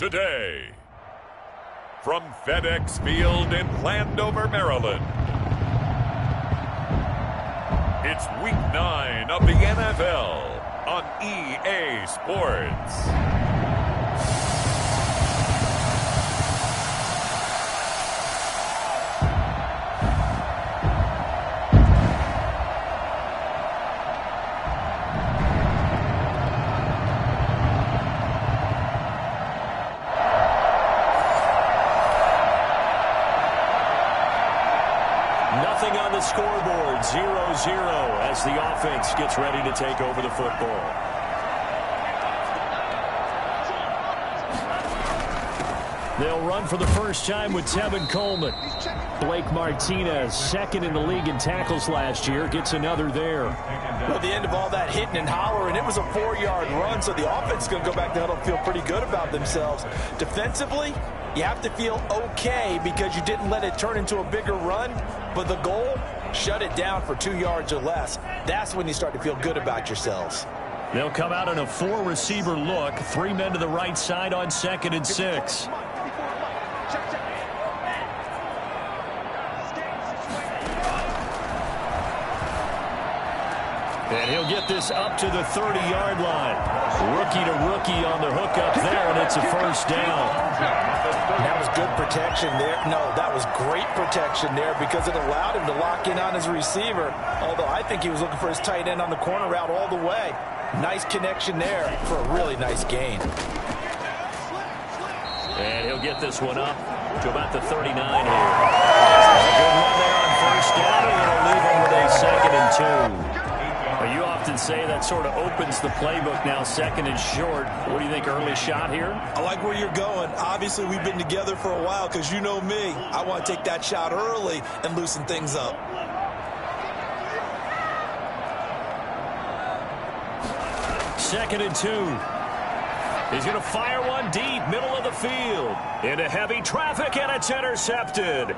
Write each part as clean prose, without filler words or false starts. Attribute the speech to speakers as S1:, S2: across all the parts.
S1: today. From FedEx Field in Landover, Maryland, it's Week 9 of the NFL on EA Sports.
S2: Nothing on the scoreboard, 0-0 as the offense gets ready to take over the football. They'll run for the first time with Tevin Coleman. Blake Martinez, second in the league in tackles last year, gets another there.
S3: Well, the end of all that hitting and hollering, it was a 4-yard run, so the offense is going to go back to huddle and feel pretty good about themselves. Defensively, you have to feel okay because you didn't let it turn into a bigger run, but the goal, shut it down for 2 yards or less. That's when you start to feel good about yourselves.
S2: They'll come out in a 4-receiver look, 3 men to the right side on 2nd and 6. And he'll get this up to the 30-yard line. Rookie to rookie on the hookup there, and it's a first down.
S3: That was good protection there. No, that was great protection there because it allowed him to lock in on his receiver, although I think he was looking for his tight end on the corner route all the way. Nice connection there for a really nice gain.
S2: And he'll get this one up to about the 39 here. A good run there on first down, and it'll leave him with a 2nd and 2. Well, you often say that sort of opens the playbook now, 2nd and short. What do you think, early shot here?
S4: I like where you're going. Obviously, we've been together for a while because you know me. I want to take that shot early and loosen things up.
S2: Second and 2. He's going to fire one deep, middle of the field. Into heavy traffic, and it's intercepted.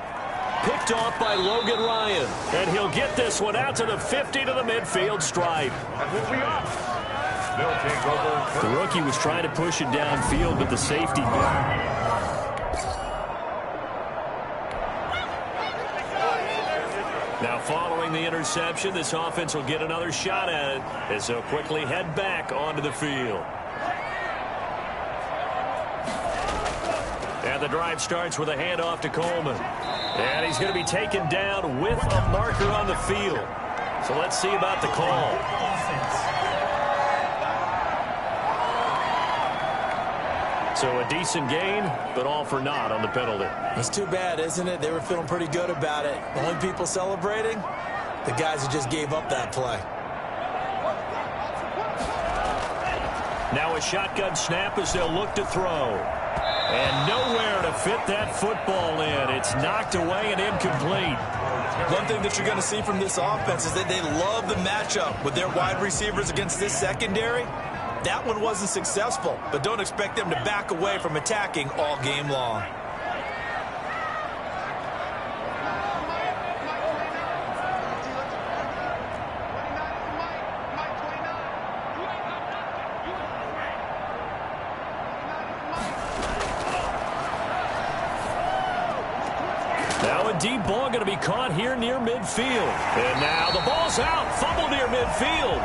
S2: Picked off by Logan Ryan. And he'll get this one out to the 50 to the midfield stripe. The rookie was trying to push it downfield, but the safety Now following the interception, this offense will get another shot at it as they'll quickly head back onto the field. And the drive starts with a handoff to Coleman. And he's going to be taken down with a marker on the field. So let's see about the call. So a decent gain, but all for naught on the penalty.
S4: It's too bad, isn't it? They were feeling pretty good about it. The only people celebrating, the guys who just gave up that play.
S2: Now a shotgun snap as they'll look to throw. And nowhere to fit that football in. It's knocked away and incomplete.
S4: One thing that you're going to see from this offense is that they love the matchup with their wide receivers against this secondary. That one wasn't successful, but don't expect them to back away from attacking all game long.
S2: Deep ball going to be caught here near midfield. And now the ball's out. Fumble near midfield.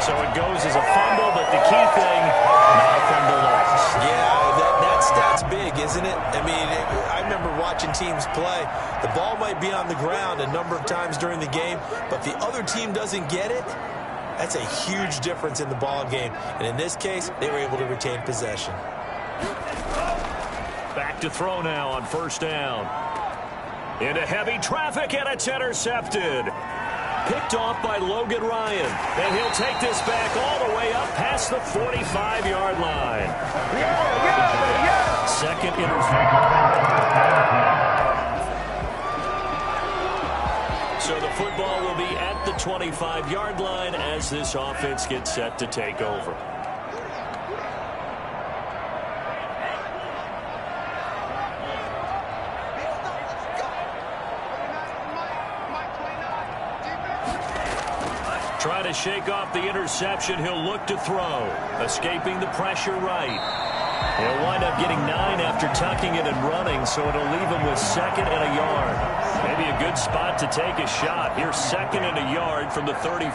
S2: So it goes as a fumble, but the key thing, not a fumble loss.
S4: Yeah, that stat's big, isn't it? I mean, I remember watching teams play. The ball might be on the ground a number of times during the game, but the other team doesn't get it. That's a huge difference in the ball game. And in this case, they were able to retain possession.
S2: Back to throw now on first down. Into heavy traffic, and it's intercepted. Picked off by Logan Ryan. And he'll take this back all the way up past the 45-yard line. Second interception. So the football will be at the 25-yard line as this offense gets set to take over. try to shake off the interception. He'll look to throw. Escaping the pressure right. He'll wind up getting 9 after tucking it and running, so it'll leave him with 2nd and a yard. Maybe a good spot to take a shot. Here's 2nd and a yard from the 34.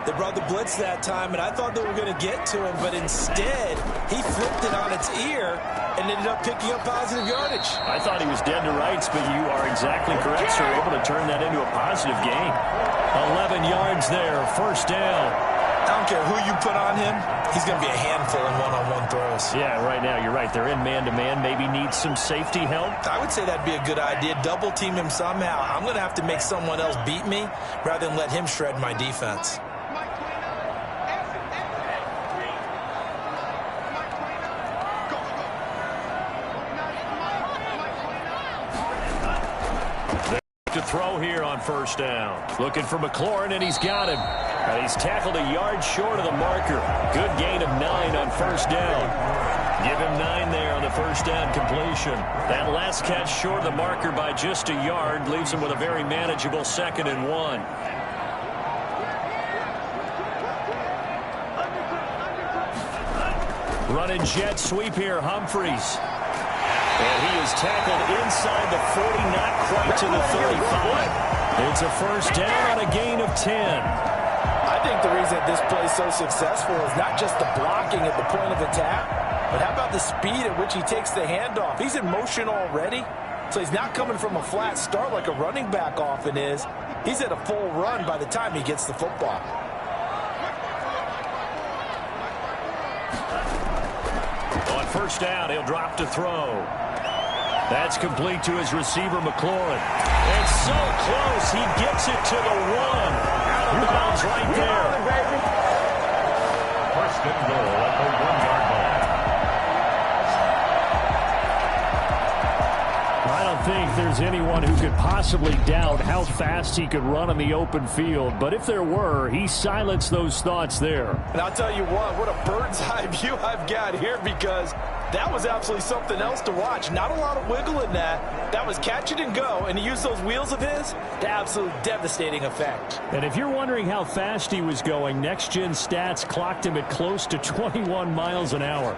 S3: They brought the blitz that time, and I thought they were going to get to him, but instead he flipped it on its ear and ended up picking up positive yardage.
S2: I thought he was dead to rights, but you are exactly correct, sir. Able to turn that into a positive gain. 11 yards there, 1st down.
S3: I don't care who you put on him, he's going to be a handful in one-on-one throws.
S2: Yeah, right now, you're right. They're in man-to-man. Maybe needs some safety help.
S3: I would say that'd be a good idea. Double team him somehow. I'm going to have to make someone else beat me rather than let him shred my defense.
S2: To throw here on 1st down. Looking for McLaurin, and he's got him. And he's tackled a yard short of the marker. Good gain of 9 on 1st down. Give him 9 there on the 1st down completion. That last catch short of the marker by just a yard leaves him with a very manageable 2nd and 1. Running jet sweep here, Humphreys. And he is tackled inside the 40, not quite to the 35. It's a 1st down on a gain of 10.
S3: I think the reason that this play is so successful is not just the blocking at the point of attack, but how about the speed at which he takes the handoff? He's in motion already, so he's not coming from a flat start like a running back often is. He's at a full run by the time he gets the football.
S2: On 1st down, he'll drop to throw. That's complete to his receiver, McLaurin. And so close, he gets it to the 1. Out of bounds right there.
S1: 1st and goal at the 1-yard line.
S2: I don't think there's anyone who could possibly doubt how fast he could run on the open field. But if there were, he silenced those thoughts there.
S3: And I'll tell you what a bird's eye view I've got here, because that was absolutely something else to watch. Not a lot of wiggle in that. That was catch it and go, and he used those wheels of his to absolute devastating effect.
S2: And if you're wondering how fast he was going, Next Gen Stats clocked him at close to 21 miles an hour.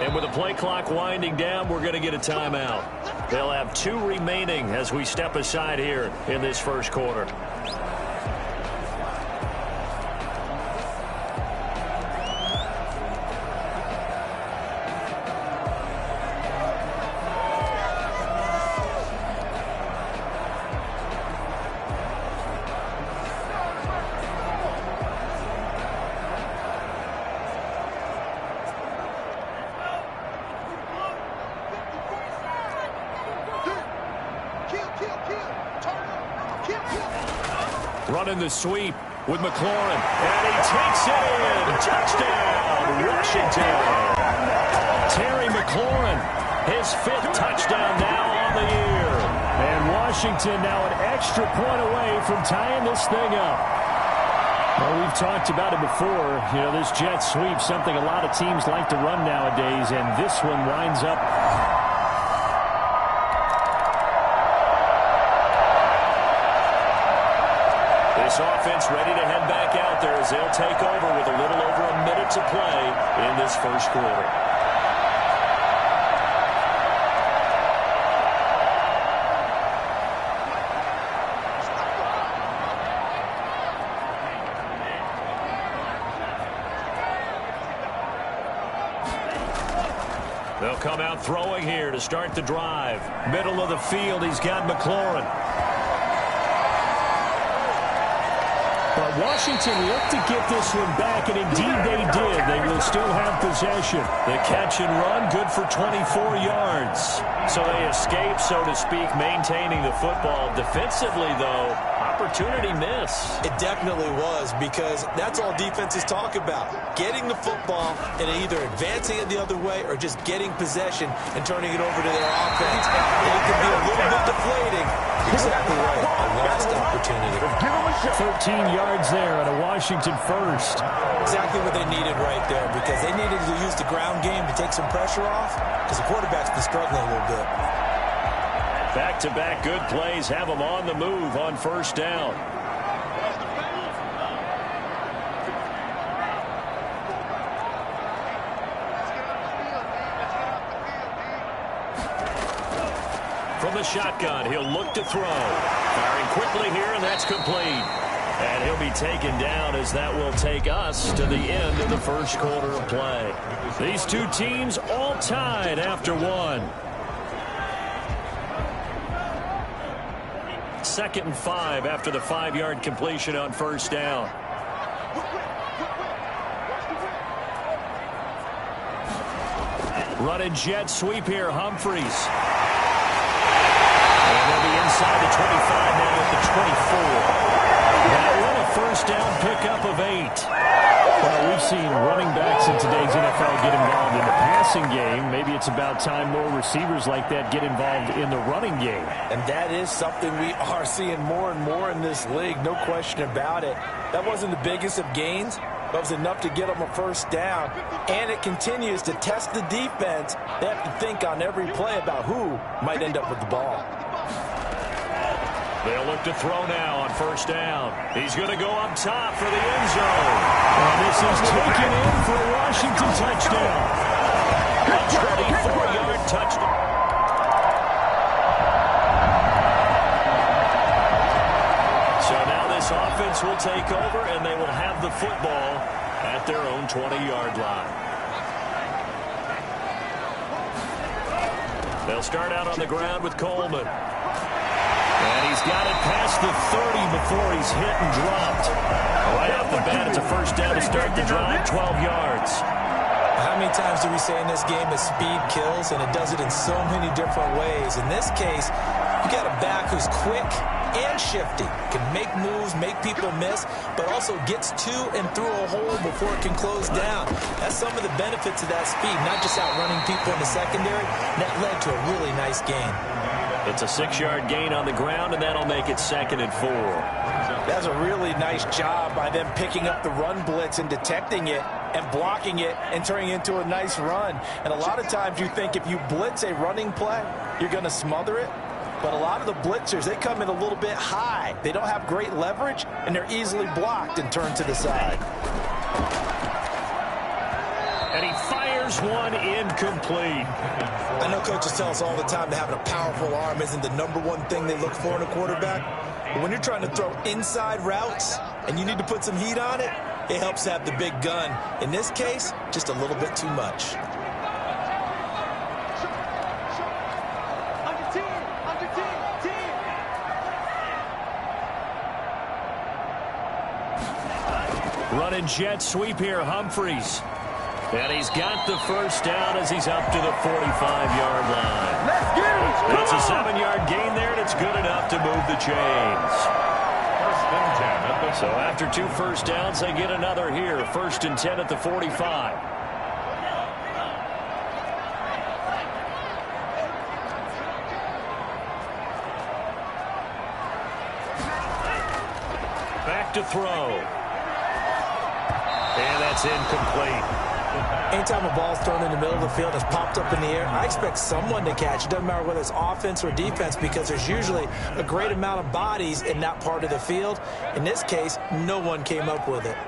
S2: And with the play clock winding down, we're going to get a timeout. They'll have 2 remaining as we step aside here in this 1st quarter. Running the sweep with McLaurin. And he takes it in. Touchdown, Washington. Terry McLaurin, his 5th touchdown now on the year. And Washington now an extra point away from tying this thing up. Well, we've talked about it before. You know, this jet sweep, something a lot of teams like to run nowadays, and this one winds up this offense ready to head back out there as they'll take over with a little over a minute to play in this 1st quarter. They'll come out throwing here to start the drive. Middle of the field, he's got McLaurin. But Washington looked to get this one back, and indeed they did. They will still have possession. The catch and run, good for 24 yards. So they escape, so to speak, maintaining the football. Defensively, though, opportunity miss.
S4: It definitely was, because that's all defenses talk about. Getting the football and either advancing it the other way or just getting possession and turning it over to their offense. And it can be a little bit deflating. Exactly right. A lost opportunity.
S2: 13 yards there and a Washington first.
S4: Exactly what they needed right there, because they needed to use the ground game to take some pressure off, because the quarterback's been struggling a little bit.
S2: Back-to-back good plays have them on the move on first down. From the shotgun, he'll look to throw. Firing quickly here, and that's complete. And he'll be taken down as that will take us to the end of the first quarter of play. These two teams all tied after one. 2nd and 5 after the 5-yard completion on first down. Running jet sweep here, Humphreys. And they'll be inside the 25 now at the 24. That will a first down pickup of 8.
S5: Well, we've seen running backs in today's NFL get involved in the passing game. Maybe it's about time more receivers like that get involved in the running game.
S3: And that is something we are seeing more and more in this league, no question about it. That wasn't the biggest of gains, but it was enough to get them a first down. And it continues to test the defense. They have to think on every play about who might end up with the ball.
S2: They'll look to throw now on first down. He's going to go up top for the end zone.
S5: And this is taken in for a Washington touchdown.
S2: A 24-yard touchdown. So now this offense will take over, and they will have the football at their own 20-yard line. They'll start out on the ground with Coleman. And he's got it past the 30 before he's hit and dropped. Right off the bat, it's a first down to start the drive, 12 yards.
S4: How many times do we say in this game that speed kills, and it does it in so many different ways? In this case, you got a back who's quick and shifty, can make moves, make people miss, but also gets to and through a hole before it can close down. That's some of the benefits of that speed, not just outrunning people in the secondary. That led to a really nice gain.
S2: It's a 6-yard gain on the ground, and that'll make it 2nd and 4.
S3: That's a really nice job by them picking up the run blitz and detecting it and blocking it and turning it into a nice run. And a lot of times you think if you blitz a running play, you're going to smother it. But a lot of the blitzers, they come in a little bit high. They don't have great leverage, and they're easily blocked and turned to the side.
S2: And he fires one incomplete.
S4: I know coaches tell us all the time that having a powerful arm isn't the #1 thing they look for in a quarterback. But when you're trying to throw inside routes and you need to put some heat on it, it helps have the big gun. In this case, just a little bit too much.
S2: Running jet sweep here, Humphreys. And he's got the first down as he's up to the 45-yard line.
S1: Let's get it!
S2: It's a 7-yard gain there, and it's good enough to move the chains.
S1: First and 10 at the
S2: So after 2 first downs, they get another here. 1st and 10 at the 45. Back to throw. And that's incomplete.
S4: Anytime a ball's thrown in the middle of the field, it's popped up in the air, I expect someone to catch. It doesn't matter whether it's offense or defense, because there's usually a great amount of bodies in that part of the field. In this case, no one came up with it.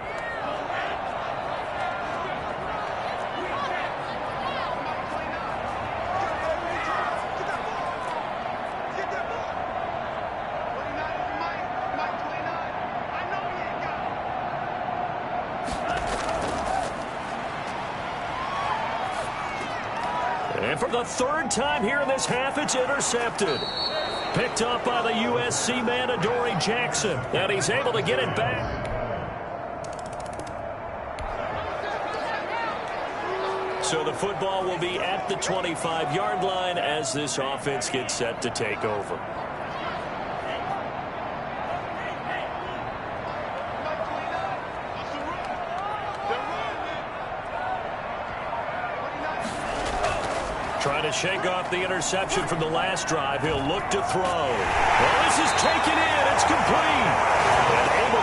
S2: And for the 3rd time here in this half, it's intercepted. Picked up by the USC man, Adoree Jackson. And he's able to get it back. So the football will be at the 25-yard line as this offense gets set to take over. Trying to shake off the interception from the last drive. He'll look to throw. Well, this is taken in. It's complete. And able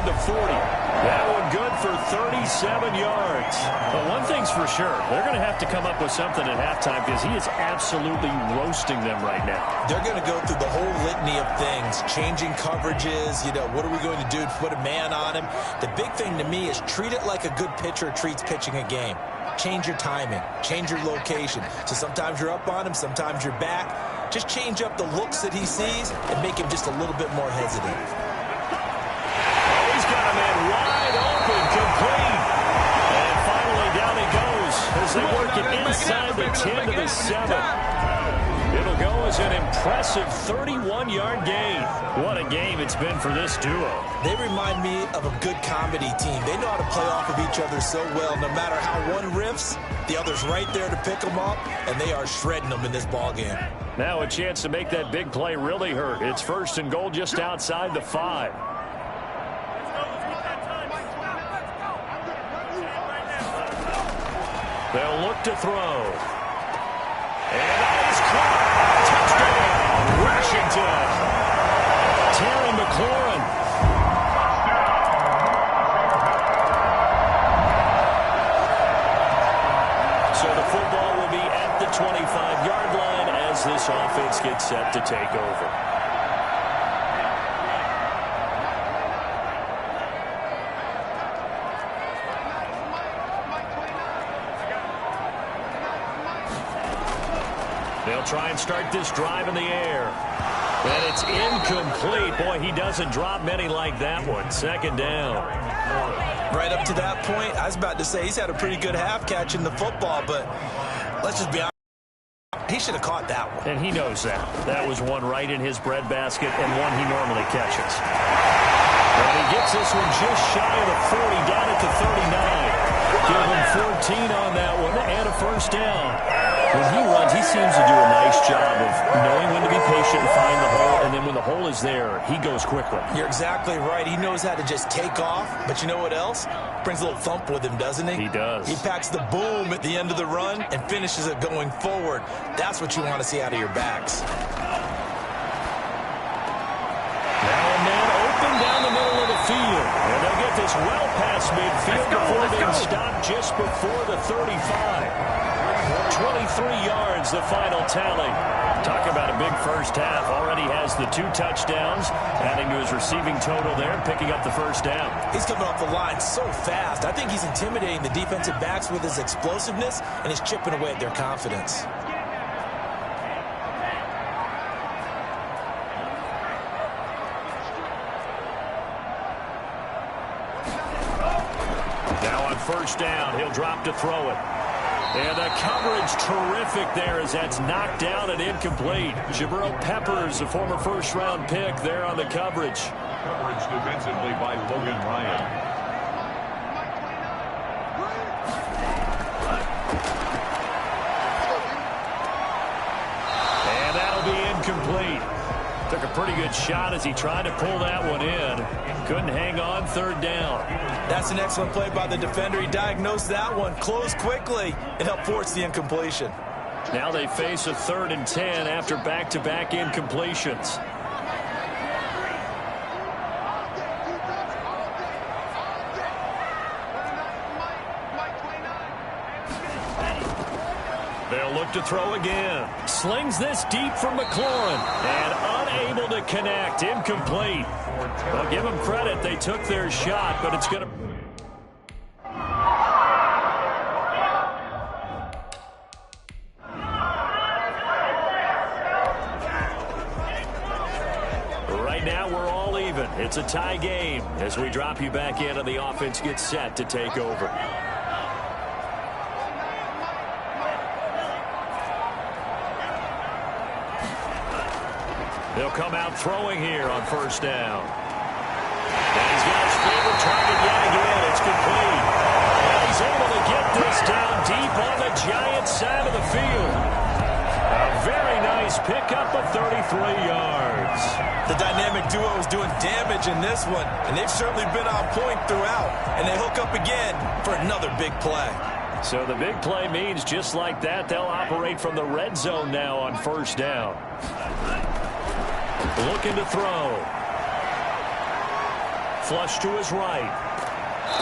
S2: to 40. That one good for 37 yards.
S5: But one thing's for sure, they're going to have to come up with something at halftime because he is absolutely roasting them right now.
S4: They're going to go through the whole litany of things, changing coverages, what are we going to do to put a man on him? The big thing to me is treat it like a good pitcher treats pitching a game. Change your timing, change your location. So sometimes you're up on him, sometimes you're back. Just change up the looks that he sees and make him just a little bit more hesitant.
S2: He's got a man wide open, complete. And finally down he goes as they work it inside the 10 to the 7. It'll go as an impressive 31-yard gain.
S5: What a game it's been for this duo.
S4: They remind me of a good comedy team. They know how to play off of each other so well. No matter how one riffs, the other's right there to pick them up, and they are shredding them in this ballgame.
S5: Now a chance to make that big play really hurt. It's 1st and goal just outside the 5.
S2: They'll look to throw. And that is caught. Touchdown, Washington. Terry McLaurin. So the football will be at the 25-yard line as this offense gets set to take over. They'll try and start this drive in the air. And it's incomplete. Boy, he doesn't drop many like that one. 2nd down.
S4: Right up to that point, I was about to say he's had a pretty good half catching the football, but let's just be honest. He should have caught that one.
S5: And he knows that. That was one right in his breadbasket and one he normally catches.
S2: And he gets this one just shy of the 40, down at the 39. Give him 14 on that one and a 1st down.
S5: When he runs, he seems to do a nice job of knowing when to be patient and find the hole, and then when the hole is there, he goes quickly.
S4: You're exactly right. He knows how to just take off, but you know what else? Brings a little thump with him, doesn't he?
S5: He does.
S4: He packs the boom at the end of the run and finishes it going forward. That's what you want to see out of your backs.
S2: Now a man open down the middle of the field. And they'll get this well past midfield before being stopped just before the 35. 23 yards, the final tally.
S5: Talk about a big first half. Already has the 2 touchdowns, adding to his receiving total there, picking up the 1st down.
S4: He's coming off the line so fast. I think he's intimidating the defensive backs with his explosiveness, and he's chipping away at their confidence.
S2: Now on 1st down, he'll drop to throw it. And the coverage terrific there as that's knocked down and incomplete. Jabril Peppers, a former 1st-round pick, there on the coverage.
S1: Coverage defensively by Logan Ryan.
S2: And that'll be incomplete. Took a pretty good shot as he tried to pull that one in. Couldn't hang on. 3rd down.
S4: That's an excellent play by the defender. He diagnosed that one, closed quickly, and helped force the incompletion.
S2: Now they face a 3rd and 10 after back-to-back incompletions. They'll look to throw again. Slings this deep from McLaurin. And unable to connect. Incomplete. Well, give them credit. They took their shot, but it's going to... Right now, we're all even. It's a tie game as we drop you back in and the offense gets set to take over. They'll come out throwing here on 1st down. And he's got his favorite target yet again. It's complete. And he's able to get this down deep on the Giants side of the field. A very nice pickup of 33 yards.
S4: The dynamic duo is doing damage in this one, and they've certainly been on point throughout. And they hook up again for another big play.
S2: So the big play means just like that, they'll operate from the red zone now on 1st down. Looking to throw. Flush to his right.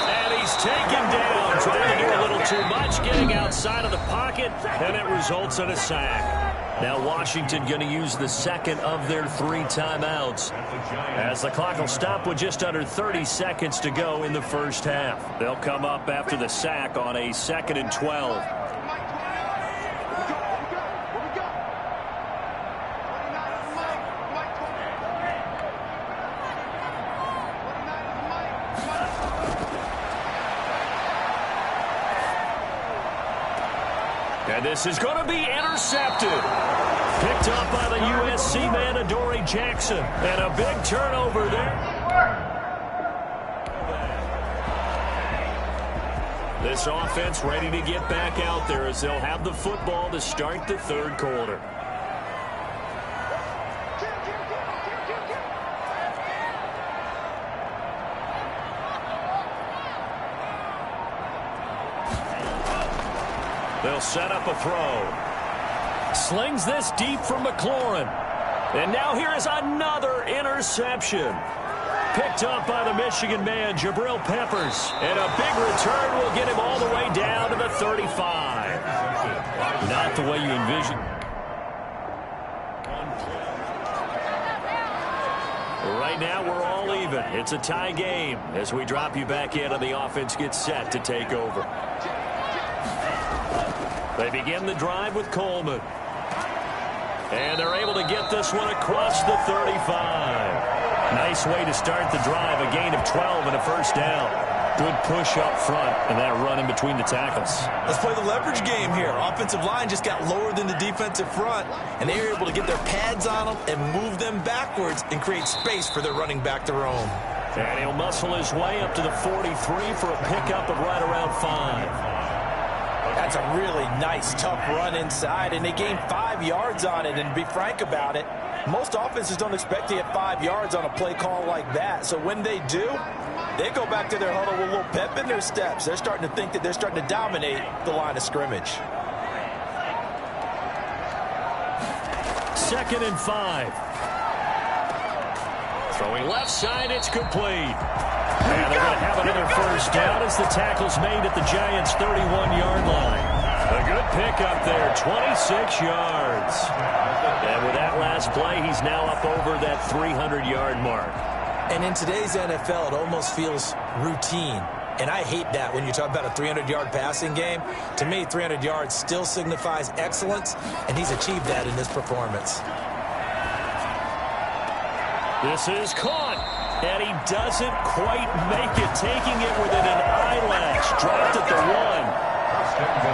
S2: And he's taken down, trying to do a little too much, getting outside of the pocket, and it results in a sack. Now Washington going to use the second of their 3 timeouts, as the clock will stop with just under 30 seconds to go in the first half. They'll come up after the sack on a 2nd and 12. And this is going to be intercepted. Picked up by the USC man, Adoree Jackson. And a big turnover there. This offense ready to get back out there as they'll have the football to start the 3rd quarter. They'll set up a throw. Slings this deep from McLaurin. And now here is another interception. Picked up by the Michigan man, Jabril Peppers. And a big return will get him all the way down to the 35. Not the way you envision. Right now we're all even. It's a tie game as we drop you back in and the offense gets set to take over. They begin the drive with Coleman. And they're able to get this one across the 35. Nice way to start the drive. A gain of 12 and a first down. Good push up front and that run in between the tackles.
S4: Let's play the leverage game here. Offensive line just got lower than the defensive front, and they were able to get their pads on them and move them backwards and create space for their running back to roam.
S2: And he'll muscle his way up to the 43 for a pickup of right around 5.
S3: That's a really nice, tough run inside, and they gained 5 yards on it. And to be frank about it, most offenses don't expect to get 5 yards on a play call like that. So when they do, they go back to their huddle with a little pep in their steps. They're starting to think that they're starting to dominate the line of scrimmage.
S2: 2nd and 5. Throwing left side, it's complete. And they're going to have another first down as the tackle's made at the Giants' 31-yard line. A good pickup there, 26 yards. And with that last play, he's now up over that 300-yard mark.
S4: And in today's NFL, it almost feels routine. And I hate that when you talk about a 300-yard passing game. To me, 300 yards still signifies excellence, and he's achieved that in this performance.
S2: This is caught, and he doesn't quite make it, taking it within an eyelash. Dropped at the 1.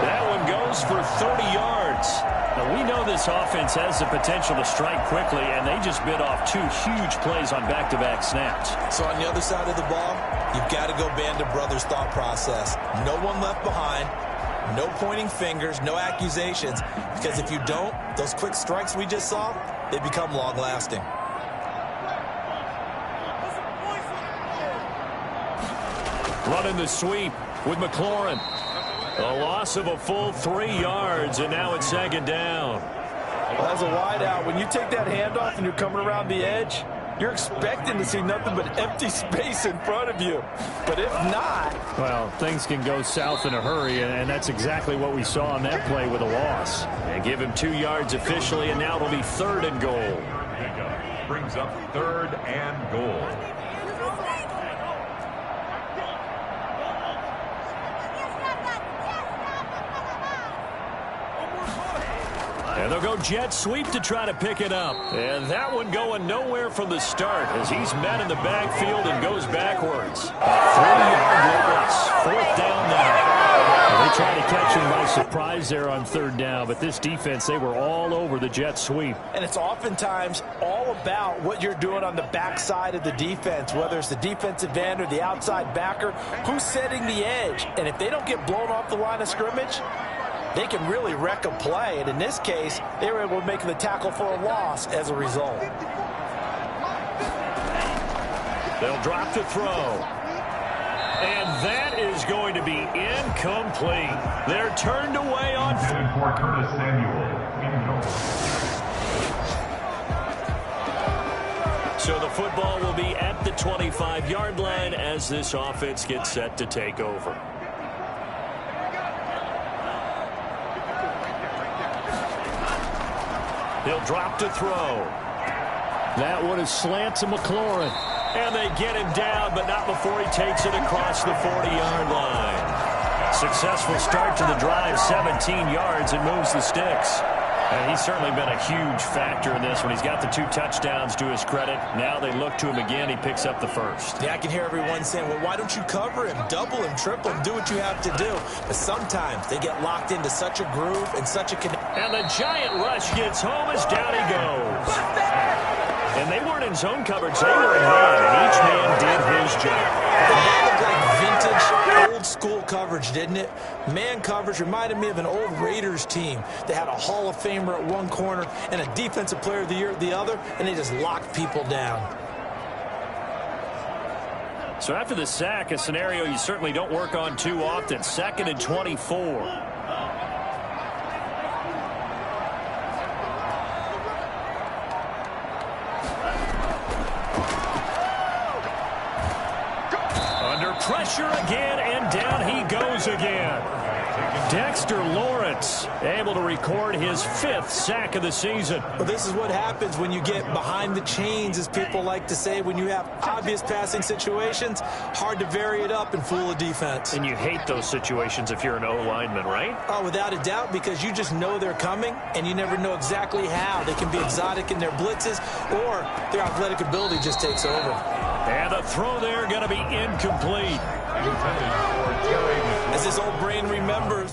S2: That one goes for 30 yards. Now, we know this offense has the potential to strike quickly, and they just bit off 2 huge plays on back-to-back snaps.
S4: So on the other side of the ball, you've got to go Band of Brothers thought process. No one left behind, no pointing fingers, no accusations, because if you don't, those quick strikes we just saw, they become long-lasting.
S2: Running the sweep with McLaurin. A loss of a full 3 yards, and now it's 2nd down.
S3: Well, as a wideout, when you take that handoff and you're coming around the edge, you're expecting to see nothing but empty space in front of you. But if not...
S5: Well, things can go south in a hurry, and that's exactly what we saw on that play with a loss.
S2: And give him 2 yards officially, and now it'll be 3rd and goal.
S1: Brings up 3rd and goal.
S2: And they'll go jet sweep to try to pick it up. And that one going nowhere from the start as he's met in the backfield and goes backwards. 3-yard loss. 4th down now.
S5: They tried to catch him by surprise there on 3rd down, but this defense, they were all over the jet sweep.
S3: And it's oftentimes all about what you're doing on the backside of the defense, whether it's the defensive end or the outside backer, who's setting the edge. And if they don't get blown off the line of scrimmage, they can really wreck a play. And in this case, they were able to make the tackle for a loss as a result.
S2: They'll drop to throw. And that is going to be incomplete. They're turned away on...
S1: For Curtis Samuel.
S2: So So the football will be at the 25-yard line as this offense gets set to take over. He'll drop to throw.
S5: That one is slant to McLaurin.
S2: And they get him down, but not before he takes it across the 40-yard line. Successful start to the drive, 17 yards, and moves the sticks. And he's certainly been a huge factor in this when he's got the 2 touchdowns to his credit. Now they look to him again. He picks up the first.
S3: Yeah, I can hear everyone saying, well, why don't you cover him, double him, triple him, do what you have to do. But sometimes they get locked into such a groove and such a connection.
S2: And the giant rush gets home as down he goes. And they weren't in zone coverage. They were in man, and each man did his job.
S3: That looked like vintage, old-school coverage, didn't it? Man coverage reminded me of an old Raiders team. They had a Hall of Famer at one corner and a Defensive Player of the Year at the other, and they just locked people down.
S2: So after the sack, a scenario you certainly don't work on too often. 2nd and 24. Pressure again, and down he goes again. Dexter Lawrence able to record his 5th sack of the season.
S3: Well, this is what happens when you get behind the chains, as people like to say. When you have obvious passing situations, hard to vary it up and fool a defense.
S2: And you hate those situations if you're an O-lineman, right?
S3: Oh, without a doubt, because you just know they're coming, and you never know exactly how. They can be exotic in their blitzes, or their athletic ability just takes over.
S2: And the throw there going to be incomplete.
S3: As his old brain remembers.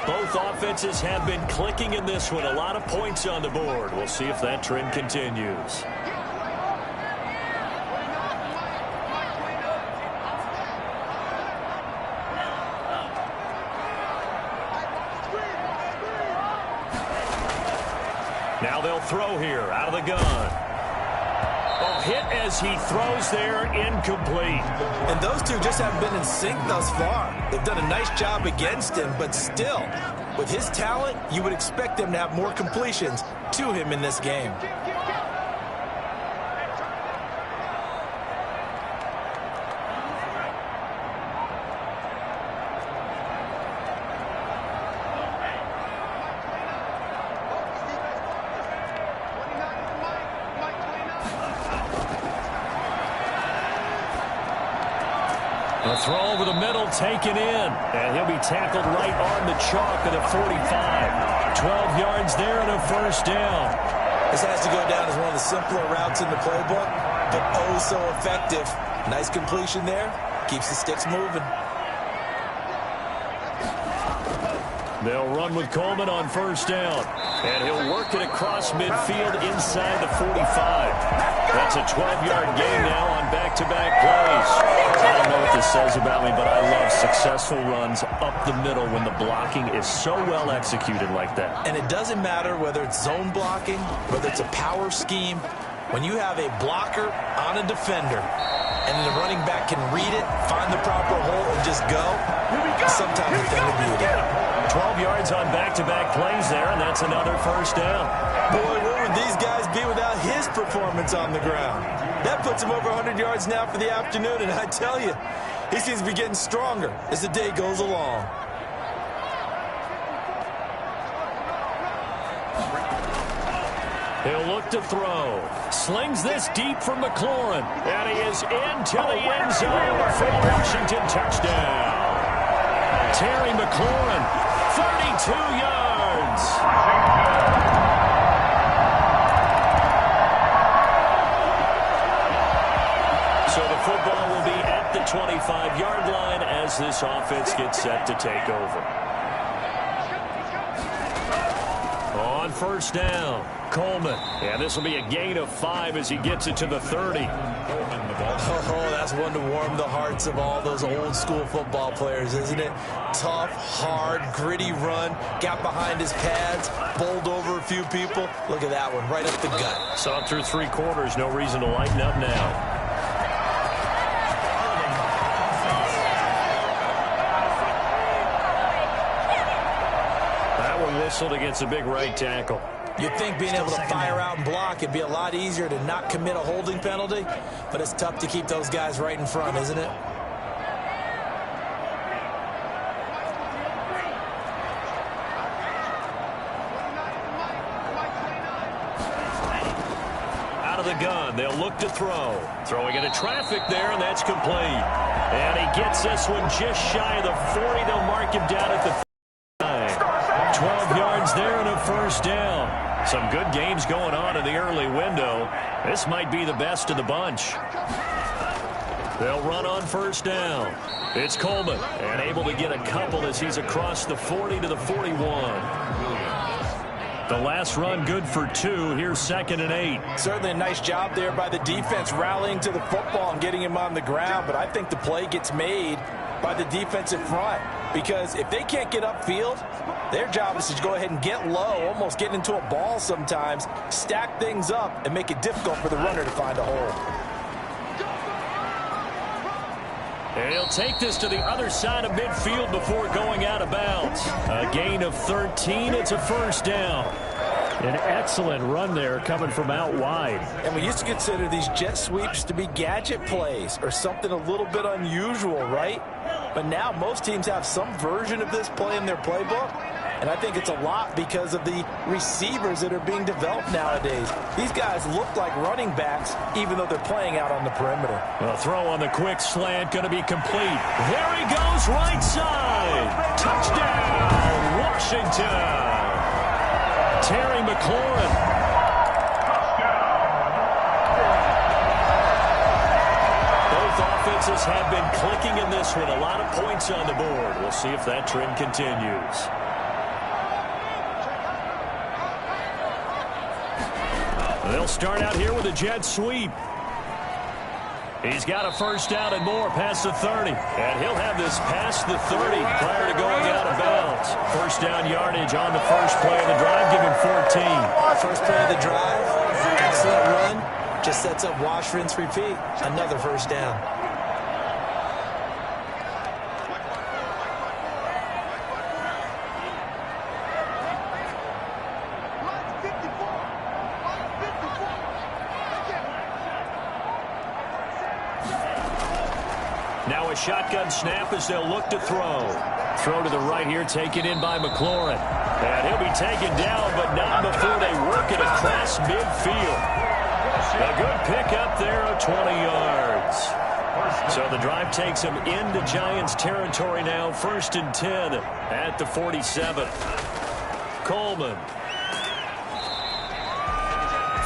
S2: Both offenses have been clicking in this one. A lot of points on the board. We'll see if that trend continues. Now they'll throw here out of the gun. Oh, hit as he throws there, incomplete.
S3: And those two just haven't been in sync thus far. They've done a nice job against him, but still, with his talent, you would expect them to have more completions to him in this game.
S2: A throw over the middle, taken in. And he'll be tackled right on the chalk at the 45. 12 yards there and a first down.
S3: This has to go down as one of the simpler routes in the playbook, but oh so effective. Nice completion there. Keeps the sticks moving.
S2: They'll run with Coleman on first down. And he'll work it across midfield inside the 45. That's a 12-yard gain now on back-to-back plays. I don't know what this says about me, but I love successful runs up the middle when the blocking is so well executed like that.
S3: And it doesn't matter whether it's zone blocking, whether it's a power scheme. When you have a blocker on a defender, and the running back can read it, find the proper hole, and just go, sometimes a thing of beauty.
S2: 12 yards on back-to-back plays there, and that's another first down.
S3: Boy, what would these guys be without his performance on the ground? That puts him over 100 yards now for the afternoon, and I tell you, he seems to be getting stronger as the day goes along.
S2: He'll look to throw. Slings this deep from McLaurin, and he is into the end zone for a Washington touchdown. Terry McLaurin, 32 yards. So the football will be at the 25-yard line as this offense gets set to take over. On first down, Coleman. And this will be a gain of 5 as he gets it to the 30.
S3: Oh, that's one to warm the hearts of all those old-school football players, isn't it? Tough, hard, gritty run. Got behind his pads, bowled over a few people. Look at that one, right up the gut.
S2: Saw it through 3 quarters. No reason to lighten up now. whistled against a big right tackle.
S3: You'd think being able to fire out and block would be a lot easier to not commit a holding penalty, but it's tough to keep those guys right in front, isn't it?
S2: Out of the gun, they'll look to throw. Throwing into traffic there, and that's complete. And he gets this one just shy of the 40. They'll mark him down at the 12 yards there and a first down. Some good games going on in the early window. This might be the best of the bunch. They'll run on first down. It's Coleman, and able to get a couple as he's across the 40 to the 41. The last run good for 2. Here's 2nd and 8.
S3: Certainly a nice job there by the defense rallying to the football and getting him on the ground, but I think the play gets made by the defensive front, because if they can't get upfield, their job is to go ahead and get low, almost get into a ball sometimes, stack things up, and make it difficult for the runner to find a hole.
S2: And he'll take this to the other side of midfield before going out of bounds. A gain of 13. It's a first down.
S5: An excellent run there coming from out wide.
S3: And we used to consider these jet sweeps to be gadget plays or something a little bit unusual, right? But now most teams have some version of this play in their playbook. And I think it's a lot because of the receivers that are being developed nowadays. These guys look like running backs, even though they're playing out on the perimeter.
S2: A throw on the quick slant, going to be complete. There he goes, right side. Touchdown, Washington. Terry McLaurin. Both offenses have been clicking in this one. A lot of points on the board. We'll see if that trend continues. They'll start out here with a jet sweep. He's got a first down and more past the 30. And he'll have this past the 30 prior to going out of bounds. First down yardage on the first play of the drive, giving 14.
S3: First play of the drive, excellent run. Just sets up wash, rinse, repeat. Another first down.
S2: Now a shotgun snap as they'll look to throw. Throw to the right here, taken in by McLaurin. And he'll be taken down, but not before they work it across midfield. A good pickup there of 20 yards. So the drive takes him into Giants territory now. 1st and 10 at the 47. Coleman.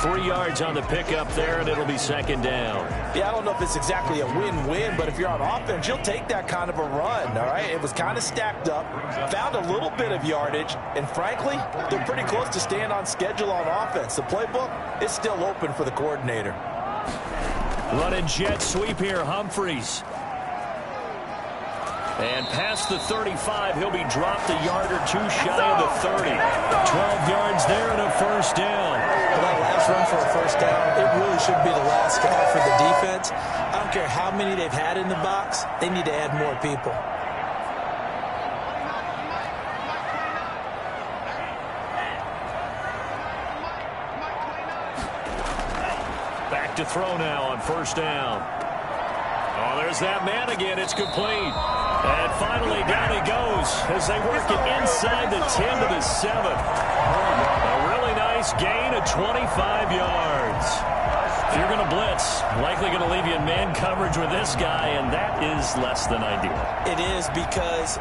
S2: 3 yards on the pickup there, and it'll be 2nd down.
S3: Yeah, I don't know if it's exactly a win-win, but if you're on offense, you'll take that kind of a run, all right? It was kind of stacked up, found a little bit of yardage, and frankly, they're pretty close to staying on schedule on offense. The playbook is still open for the coordinator.
S2: Running jet sweep here, Humphreys. And past the 35, he'll be dropped a yard or two shy of the 30. 12 yards there and a first down.
S3: Well, that last run for a first down, it really should be the last straw for the defense. I don't care how many they've had in the box. They need to add more people.
S2: Back to throw now on first down. Oh, there's that man again. It's complete. And finally, down he goes as they work it inside the 10 to the 7. A really nice gain of 25 yards. If you're going to blitz, likely going to leave you in man coverage with this guy, and that is less than ideal.
S3: It is, because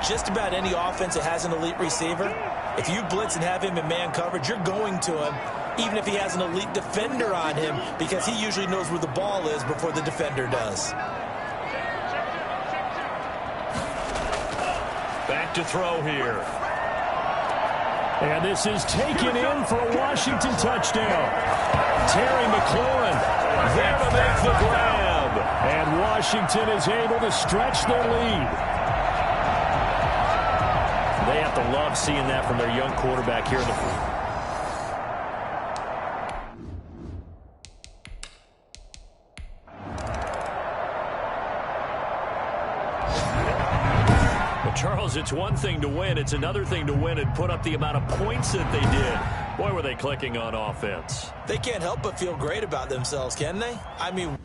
S3: just about any offense that has an elite receiver, if you blitz and have him in man coverage, you're going to him, even if he has an elite defender on him, because he usually knows where the ball is before the defender does.
S2: Back to throw here.
S5: And this is taken in for a Washington touchdown.
S2: Terry McLaurin there to make the grab.
S5: And Washington is able to stretch their lead.
S2: They have to love seeing that from their young quarterback here in the Charles, it's one thing to win. It's another thing to win and put up the amount of points that they did. Boy, were they clicking on offense.
S4: They can't help but feel great about themselves, can they? I mean,